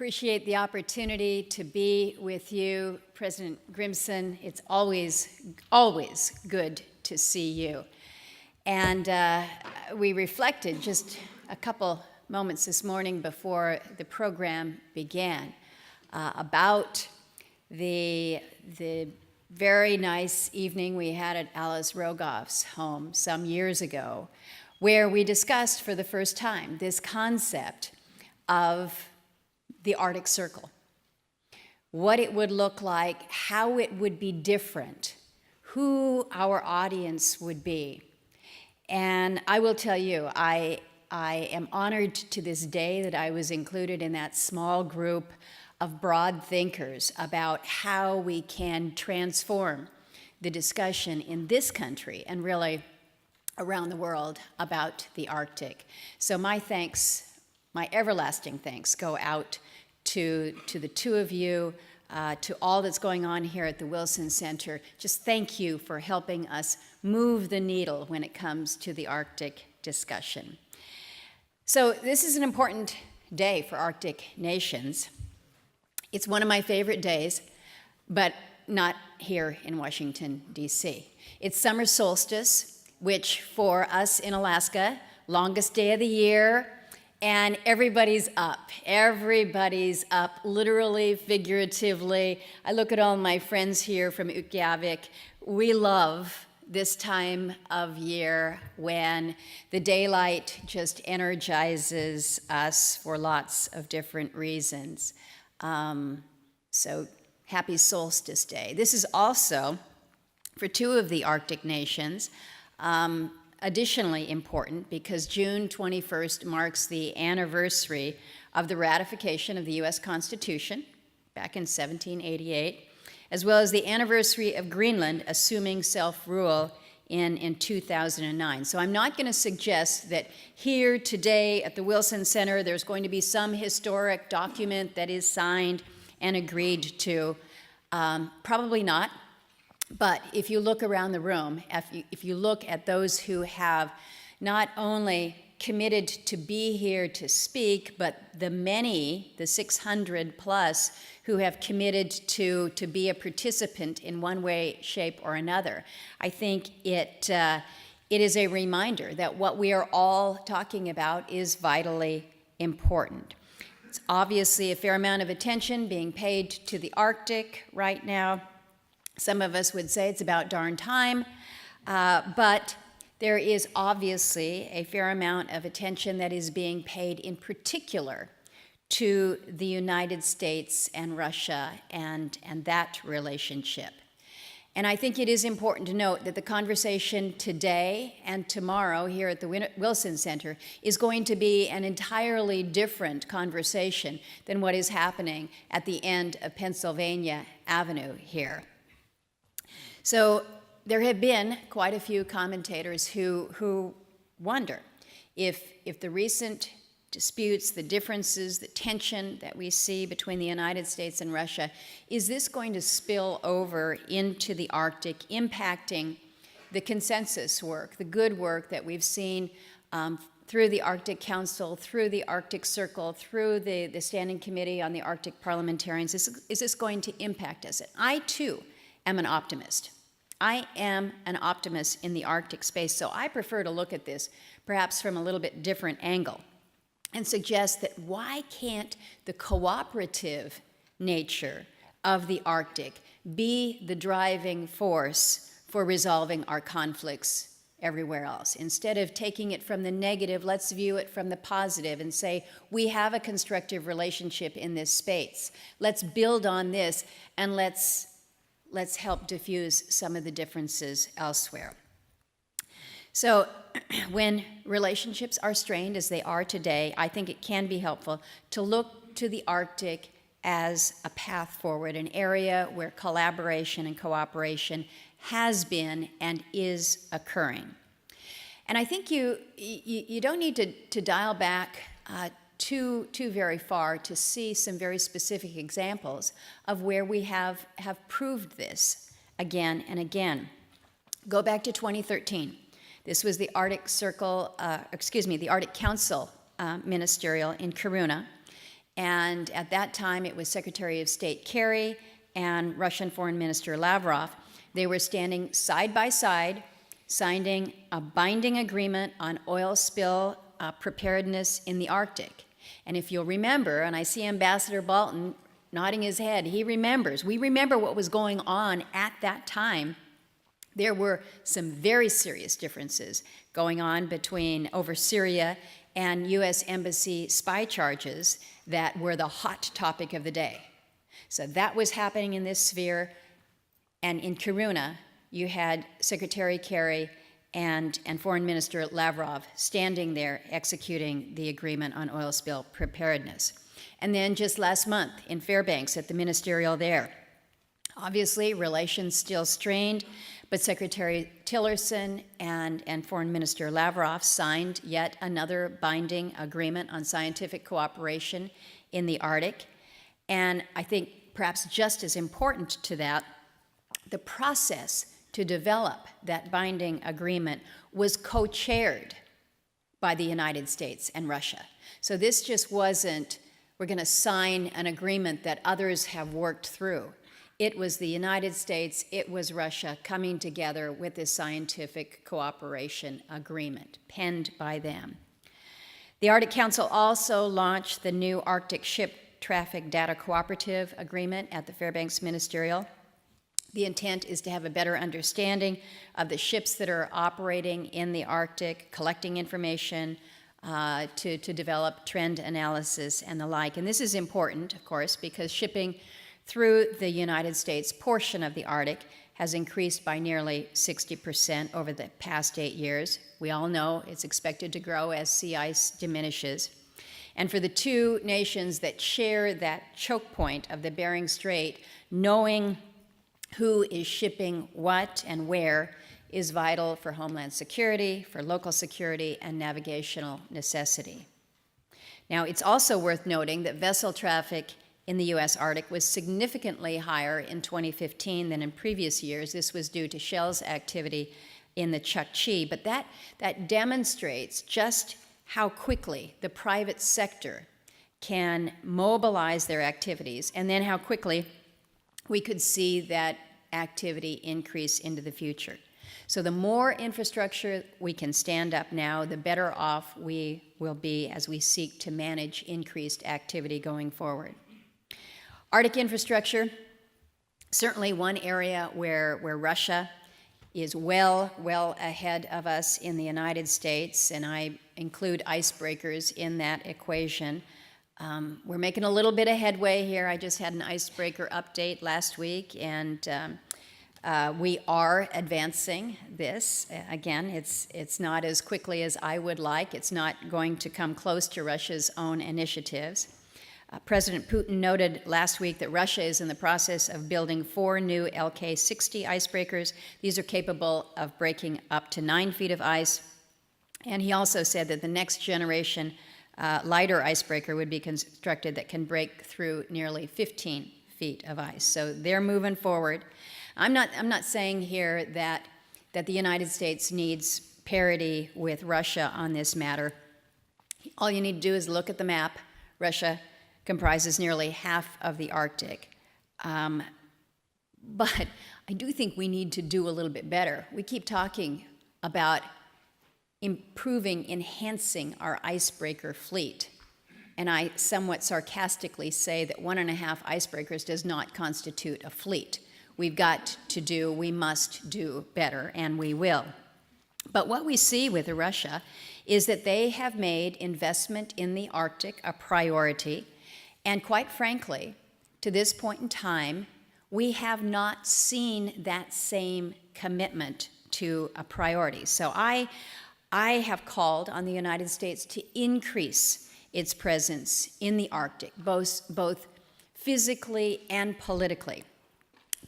Appreciate the opportunity to be with you, President Grimson. It's always good to see you. And we reflected just a couple moments this morning before the program began about the very nice evening we had at Alice Rogoff's home some years ago, where we discussed for the first time this concept of the Arctic Circle, what it would look like, how it would be different, who our audience would be. And I will tell you, I am honored to this day that I was included in that small group of broad thinkers about how we can transform the discussion in this country and really around the world about the Arctic. So my thanks, my everlasting thanks go out to the two of you, to all that's going on here at the Wilson Center. Just thank you for helping us move the needle when it comes to the Arctic discussion. So this is an important day for Arctic nations. It's one of my favorite days, but not here in Washington, D.C. It's summer solstice, which for us in Alaska, longest day of the year, and everybody's up. Everybody's up, literally, figuratively. I look at all my friends here from Utqiagvik. We love this time of year when the daylight just energizes us for lots of different reasons. So happy Solstice Day. This is also, for two of the Arctic nations, additionally important because June 21st marks the anniversary of the ratification of the U.S. Constitution back in 1788, as well as the anniversary of Greenland assuming self-rule in 2009. So I'm not going to suggest that here today at the Wilson Center there's going to be some historic document that is signed and agreed to. Probably not. But if you look around the room, if you look at those who have not only committed to be here to speak, but the many, the 600 plus, who have committed to be a participant in one way, shape, or another, I think it is a reminder that what we are all talking about is vitally important. It's obviously a fair amount of attention being paid to the Arctic right now. Some of us would say it's about darn time, but there is obviously a fair amount of attention that is being paid in particular to the United States and Russia and that relationship. And I think it is important to note that the conversation today and tomorrow here at the Wilson Center is going to be an entirely different conversation than what is happening at the end of Pennsylvania Avenue here. So there have been quite a few commentators who wonder if the recent disputes, the differences, the tension that we see between the United States and Russia, is this going to spill over into the Arctic, impacting the consensus work, the good work that we've seen through the Arctic Council, through the Arctic Circle, through the Standing Committee on the Arctic Parliamentarians? Is this going to impact us? I, too, am an optimist. I am an optimist in the Arctic space, so I prefer to look at this perhaps from a little bit different angle and suggest that why can't the cooperative nature of the Arctic be the driving force for resolving our conflicts everywhere else? Instead of taking it from the negative, let's view it from the positive and say, we have a constructive relationship in this space. Let's build on this and let's help diffuse some of the differences elsewhere. So when relationships are strained, as they are today, I think it can be helpful to look to the Arctic as a path forward, an area where collaboration and cooperation has been and is occurring. And I think you don't need to dial back too very far to see some very specific examples of where we have proved this again and again. Go back to 2013. This was the Arctic Council ministerial in Kiruna, And at that time, it was Secretary of State Kerry and Russian Foreign Minister Lavrov. They were standing side by side, signing a binding agreement on oil spill preparedness in the Arctic. And if you'll remember, and I see Ambassador Bolton nodding his head, he remembers. We remember what was going on at that time. There were some very serious differences going on over Syria and U.S. Embassy spy charges that were the hot topic of the day. So that was happening in this sphere. And in Kiruna, you had Secretary Kerry and Foreign Minister Lavrov standing there executing the agreement on oil spill preparedness. And then just last month in Fairbanks at the ministerial there, obviously relations still strained, but Secretary Tillerson and Foreign Minister Lavrov signed yet another binding agreement on scientific cooperation in the Arctic. And I think perhaps just as important to that, the process to develop that binding agreement was co-chaired by the United States and Russia. So this just wasn't, we're going to sign an agreement that others have worked through. It was the United States, it was Russia coming together with this scientific cooperation agreement, penned by them. The Arctic Council also launched the new Arctic Ship Traffic Data Cooperative Agreement at the Fairbanks Ministerial. The intent is to have a better understanding of the ships that are operating in the Arctic, collecting information to develop trend analysis and the like. And this is important, of course, because shipping through the United States portion of the Arctic has increased by nearly 60% over the past 8 years. We all know it's expected to grow as sea ice diminishes. And for the two nations that share that choke point of the Bering Strait, knowing who is shipping what and where is vital for homeland security, for local security, and navigational necessity. Now, it's also worth noting that vessel traffic in the U.S. Arctic was significantly higher in 2015 than in previous years. This was due to Shell's activity in the Chukchi, but that demonstrates just how quickly the private sector can mobilize their activities, and then how quickly we could see that activity increase into the future. So the more infrastructure we can stand up now, the better off we will be as we seek to manage increased activity going forward. Arctic infrastructure, certainly one area where Russia is well ahead of us in the United States, and I include icebreakers in that equation. We're making a little bit of headway here. I just had an icebreaker update last week, and we are advancing this. Again, it's not as quickly as I would like. It's not going to come close to Russia's own initiatives. President Putin noted last week that Russia is in the process of building 4 new LK-60 icebreakers. These are capable of breaking up to 9 feet of ice. And he also said that the next generation lighter icebreaker would be constructed that can break through nearly 15 feet of ice. So they're moving forward. I'm not saying here that the United States needs parity with Russia on this matter. All you need to do is look at the map. Russia comprises nearly half of the Arctic. But I do think we need to do a little bit better. We keep talking about improving, enhancing our icebreaker fleet. And I somewhat sarcastically say that 1.5 icebreakers does not constitute a fleet. We must do better, and we will. But what we see with Russia is that they have made investment in the Arctic a priority. And quite frankly, to this point in time, we have not seen that same commitment to a priority. So I have called on the United States to increase its presence in the Arctic, both physically and politically,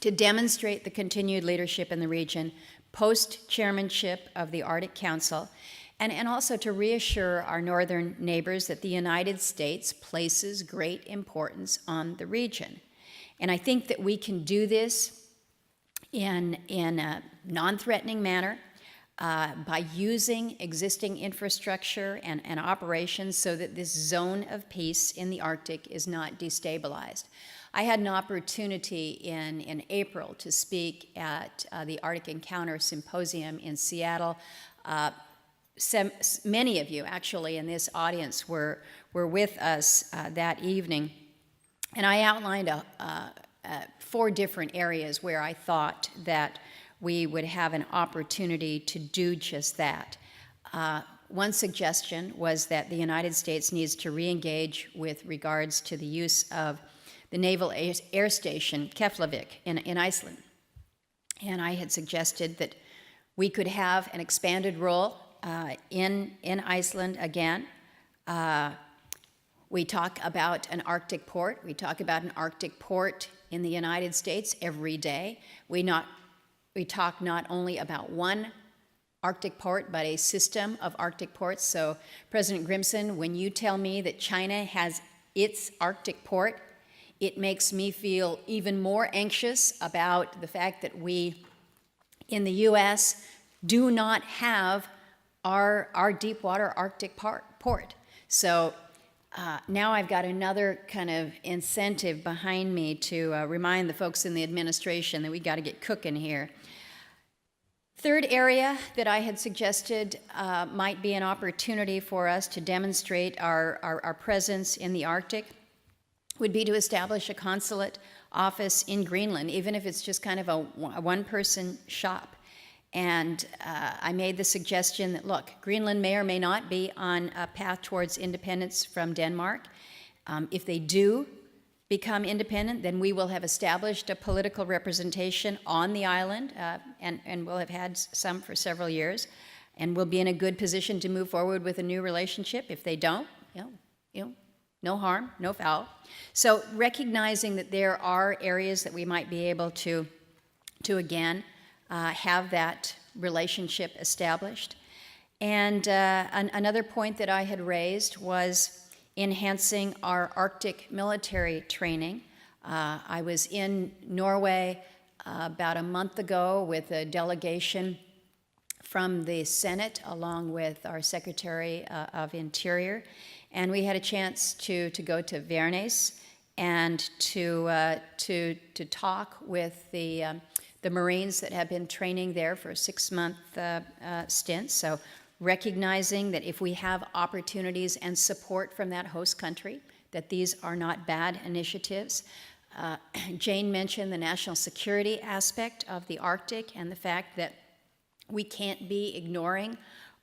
to demonstrate the continued leadership in the region, post-chairmanship of the Arctic Council, and also to reassure our northern neighbors that the United States places great importance on the region. And I think that we can do this in a non-threatening manner. by using existing infrastructure and operations so that this zone of peace in the Arctic is not destabilized. I had an opportunity in April to speak at the Arctic Encounter Symposium in Seattle. Many of you actually in this audience were with us that evening, and I outlined 4 different areas where I thought that we would have an opportunity to do just that. One suggestion was that the United States needs to re-engage with regards to the use of the Naval Air Station Keflavik in Iceland. And I had suggested that we could have an expanded role in Iceland again. We talk about an Arctic port. We talk about an Arctic port in the United States every day. We talk not only about one Arctic port, but a system of Arctic ports. So, President Grimson, when you tell me that China has its Arctic port, it makes me feel even more anxious about the fact that we, in the U.S., do not have our deepwater Arctic port. So now I've got another kind of incentive behind me to remind the folks in the administration that we got to get cooking here. Third area that I had suggested might be an opportunity for us to demonstrate our presence in the Arctic would be to establish a consulate office in Greenland, even if it's just kind of a one-person shop. And I made the suggestion that, look, Greenland may or may not be on a path towards independence from Denmark. If they do become independent, then we will have established a political representation on the island, and we'll have had some for several years, and we'll be in a good position to move forward with a new relationship. If they don't, no harm, no foul. So recognizing that there are areas that we might be able to again, have that relationship established. And another point that I had raised was enhancing our Arctic military training. I was in Norway about a month ago with a delegation from the Senate along with our Secretary of Interior, and we had a chance to go to Værnes and to talk with the Marines that have been training there for a 6-month stint. So recognizing that if we have opportunities and support from that host country, that these are not bad initiatives. Jane mentioned the national security aspect of the Arctic and the fact that we can't be ignoring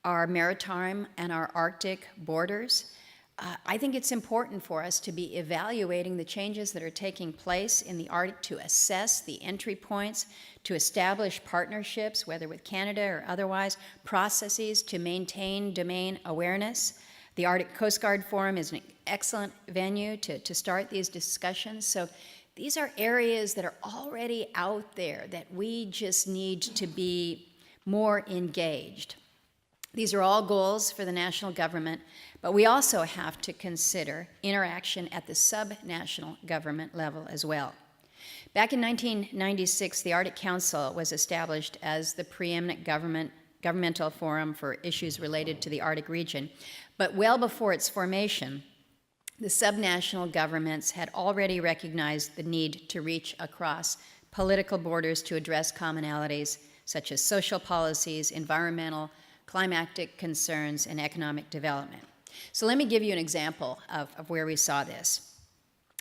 our maritime and our Arctic borders. I think it's important for us to be evaluating the changes that are taking place in the Arctic, to assess the entry points, to establish partnerships, whether with Canada or otherwise, processes to maintain domain awareness. The Arctic Coast Guard Forum is an excellent venue to start these discussions. So these are areas that are already out there that we just need to be more engaged. These are all goals for the national government, but we also have to consider interaction at the sub-national government level as well. Back in 1996, the Arctic Council was established as the preeminent governmental forum for issues related to the Arctic region. But well before its formation, the subnational governments had already recognized the need to reach across political borders to address commonalities such as social policies, environmental, climatic concerns, and economic development. So let me give you an example of where we saw this.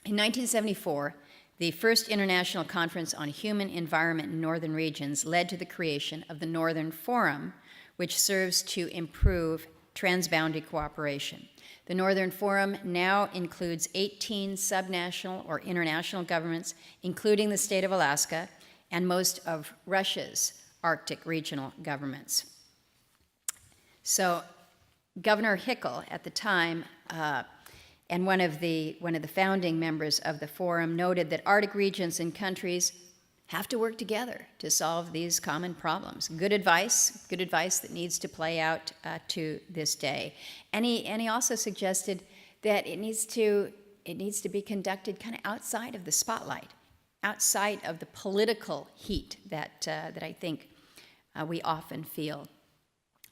In 1974, the first International Conference on Human Environment in Northern Regions led to the creation of the Northern Forum, which serves to improve transboundary cooperation. The Northern Forum now includes 18 subnational or international governments, including the state of Alaska and most of Russia's Arctic regional governments. So Governor Hickel at the time and one of the founding members of the forum noted that Arctic regions and countries have to work together to solve these common problems. Good advice that needs to play out to this day. And he also suggested that it needs to be conducted kind of outside of the spotlight, outside of the political heat that I think we often feel.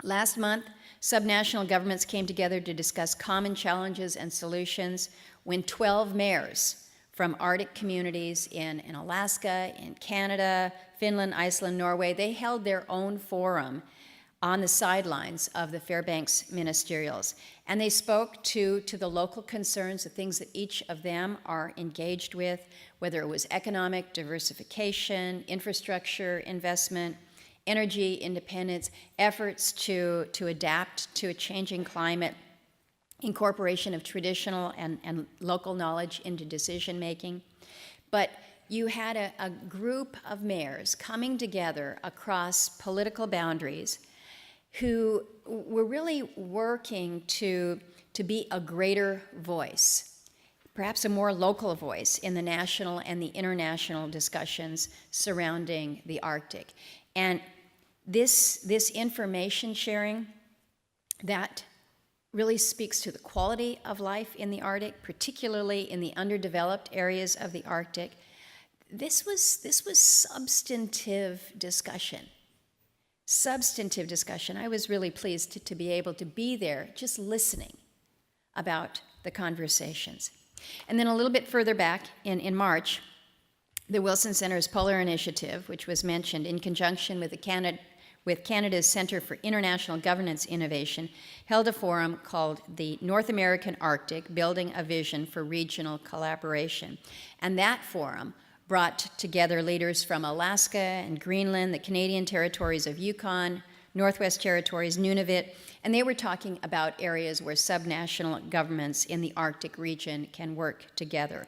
Last month, subnational governments came together to discuss common challenges and solutions when 12 mayors from Arctic communities in Alaska, in Canada, Finland, Iceland, Norway, they held their own forum on the sidelines of the Fairbanks ministerials. And they spoke to the local concerns, the things that each of them are engaged with, whether it was economic diversification, infrastructure investment, energy independence, efforts to adapt to a changing climate, incorporation of traditional and local knowledge into decision making. But you had a group of mayors coming together across political boundaries who were really working to be a greater voice, perhaps a more local voice in the national and the international discussions surrounding the Arctic. And this information sharing, that really speaks to the quality of life in the Arctic, particularly in the underdeveloped areas of the Arctic. This was substantive discussion. Substantive discussion. I was really pleased to be able to be there, just listening about the conversations. And then a little bit further back in March, the Wilson Center's Polar Initiative, which was mentioned in conjunction with Canada's Centre for International Governance Innovation, held a forum called the North American Arctic, Building a Vision for Regional Collaboration. And that forum brought together leaders from Alaska and Greenland, the Canadian territories of Yukon, Northwest Territories, Nunavut, and they were talking about areas where subnational governments in the Arctic region can work together.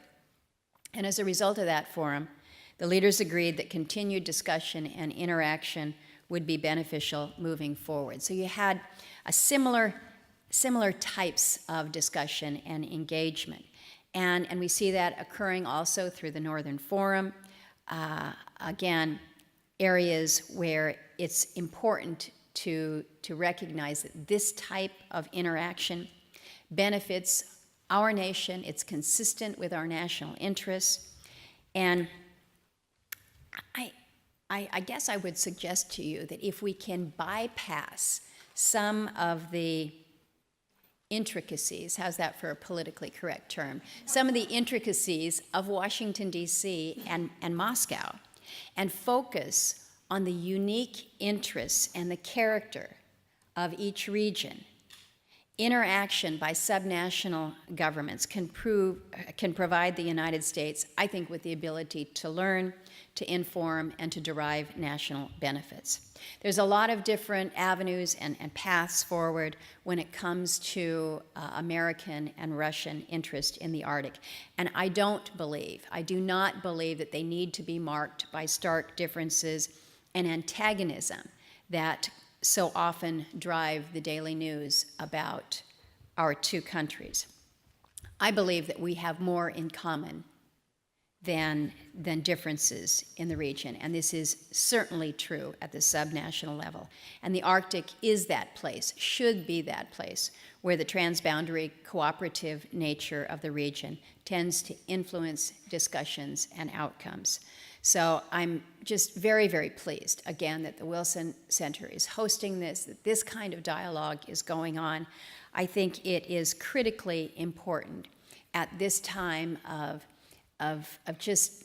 And as a result of that forum, the leaders agreed that continued discussion and interaction would be beneficial moving forward. So you had a similar types of discussion and engagement. And we see that occurring also through the Northern Forum. Again, areas where it's important to recognize that this type of interaction benefits our nation, it's consistent with our national interests. And I guess I would suggest to you that if we can bypass some of the intricacies, how's that for a politically correct term? Some of the intricacies of Washington, D.C. and Moscow, and focus on the unique interests and the character of each region. Interaction by subnational governments can provide the United States, I think, with the ability to learn, to inform, and to derive national benefits. There's a lot of different avenues and paths forward when it comes to American and Russian interest in the Arctic. And I do not believe that they need to be marked by stark differences and antagonism that so often drive the daily news about our two countries. I believe that we have more in common than differences in the region, and this is certainly true at the subnational level. And the Arctic is that place, should be that place, where the transboundary cooperative nature of the region tends to influence discussions and outcomes. So I'm just very, very pleased, again, that the Wilson Center is hosting this, that this kind of dialogue is going on. I think it is critically important at this time of just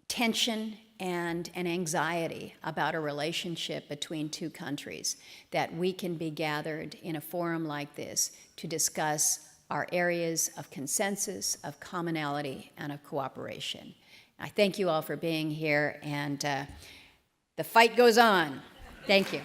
tension and anxiety about a relationship between two countries, that we can be gathered in a forum like this to discuss our areas of consensus, of commonality, and of cooperation. I thank you all for being here, and the fight goes on. Thank you.